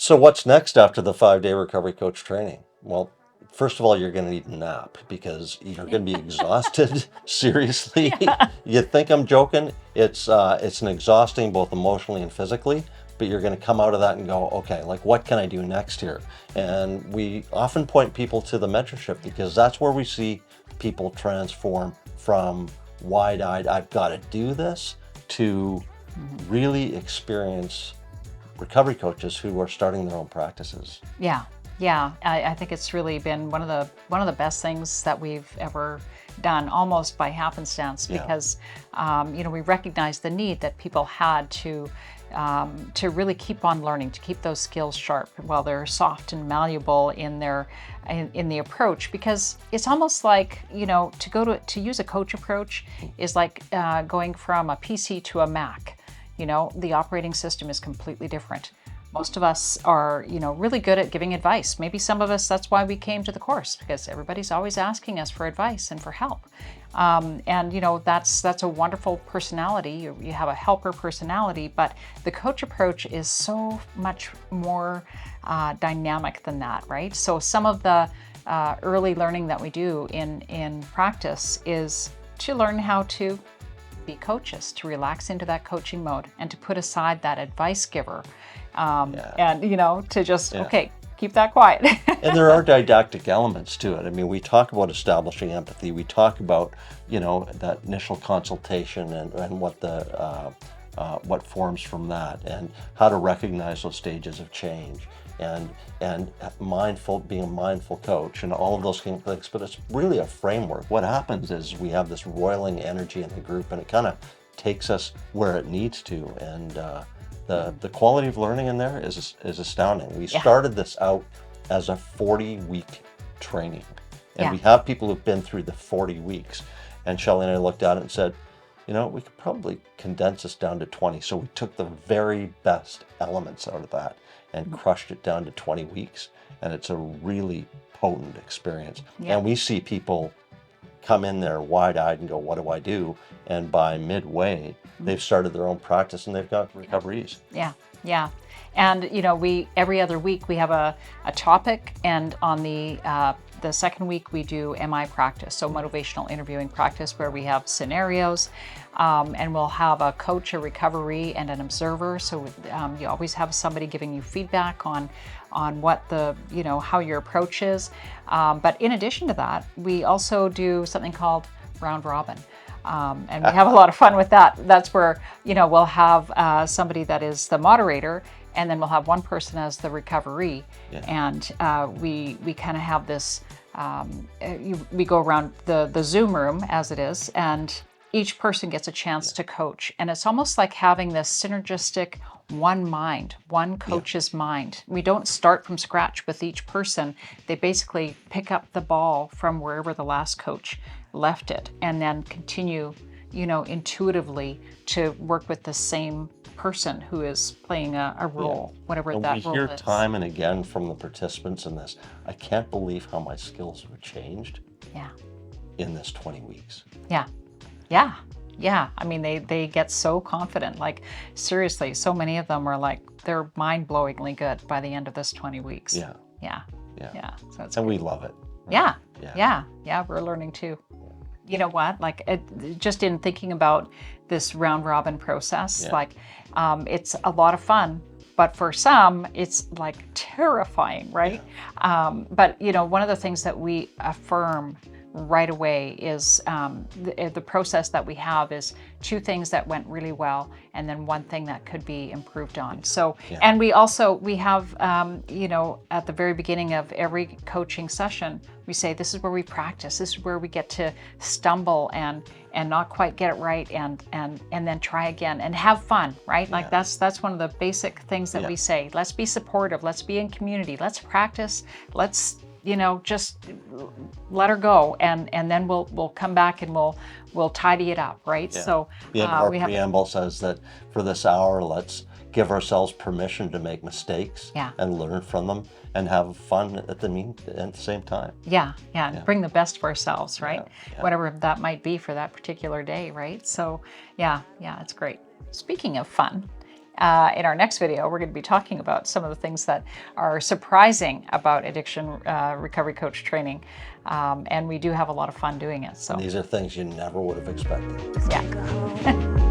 So what's next after the 5-day recovery coach training? Well, first of all, you're going to need a nap because you're going to be exhausted. Seriously, Yeah. you think I'm joking? It's an exhausting both emotionally and physically. But you're going to come out of that and go, okay, like what can I do next here? And we often point people to the mentorship because that's where we see people transform from wide-eyed, I've got to do this, to Mhm. really experience recovery coaches who are starting their own practices. Yeah, yeah. I think it's really been one of the best things that we've ever done, almost by happenstance, Yeah, because we recognize the need that people had to really keep on learning, to keep those skills sharp while they're soft and malleable in their in the approach. Because it's almost like to use a coach approach is like going from a PC to a Mac. The operating system is completely different. Most of us are, really good at giving advice. Maybe some of us, that's why we came to the course, because everybody's always asking us for advice and for help. And that's a wonderful personality. You have a helper personality, but the coach approach is so much more dynamic than that, right? So some of the early learning that we do in practice is to learn how to be coaches, to relax into that coaching mode and to put aside that advice giver, yeah, and to just, yeah. okay, keep that quiet. And there are didactic elements to it. I mean, we talk about establishing empathy. We talk about, that initial consultation and what forms from that, and how to recognize those stages of change, and being a mindful coach, and all of those things. But it's really a framework. What happens is we have this roiling energy in the group, and it kind of takes us where it needs to. And the quality of learning in there is astounding. We Yeah, started this out as a 40-week training, and yeah. we have people who've been through the 40 weeks. And Shelley and I looked at it and said, we could probably condense this down to 20. So we took the very best elements out of that and crushed it down to 20 weeks. And it's a really potent experience. Yeah. And we see people come in there wide-eyed and go, what do I do? And by midway, they've started their own practice and they've got recoveries. Yeah, yeah. And we every other week we have a topic, and on the second week we do MI practice, so motivational interviewing practice, where we have scenarios, and we'll have a coach, a recovery, and an observer. So you always have somebody giving you feedback on what how your approach is. But in addition to that, we also do something called round robin. And we have a lot of fun with that. That's where, we'll have somebody that is the moderator, and then we'll have one person as the recovery. Yeah. And we kind of have this, we go around the Zoom room as it is, and each person gets a chance to coach. And it's almost like having this synergistic one mind, one coach's mind. We don't start from scratch with each person. They basically pick up the ball from wherever the last coach left it, and then continue, intuitively to work with the same person who is playing a role, whatever And we that role hear is. time and again from the participants in this, I can't believe how my skills have changed Yeah, in this 20 weeks. yeah, yeah, yeah. I mean, they get so confident. Like, seriously, so many of them are like, they're mind-blowingly good by the end of this 20 weeks. Yeah, Yeah, yeah. yeah. So it's And we love it. Right? yeah, Yeah. yeah, yeah. We're learning too. You know what? Like, just in thinking about this round robin process, Yeah. like, it's a lot of fun, but for some, it's like terrifying, right? But one of the things that we affirm right away is the process that we have is two things that went really well, and then one thing that could be improved on. So, Yeah. and we have, at the very beginning of every coaching session, we say, this is where we practice. This is where we get to stumble and not quite get it right, and then try again and have fun, right? Like Yeah. that's one of the basic things that Yeah. we say. Let's be supportive. Let's be in community. Let's practice. Let's just let her go, and then we'll come back and we'll tidy it up, right? Yeah. So Our we have preamble says that for this hour, let's give ourselves permission to make mistakes Yeah. and learn from them and have fun at the same time. yeah, and bring the best of ourselves, right? Yeah. Whatever that might be for that particular day, right? So yeah, it's great. Speaking of fun, in our next video, we're going to be talking about some of the things that are surprising about addiction recovery coach training. And we do have a lot of fun doing it. So These are things you never would have expected. yeah.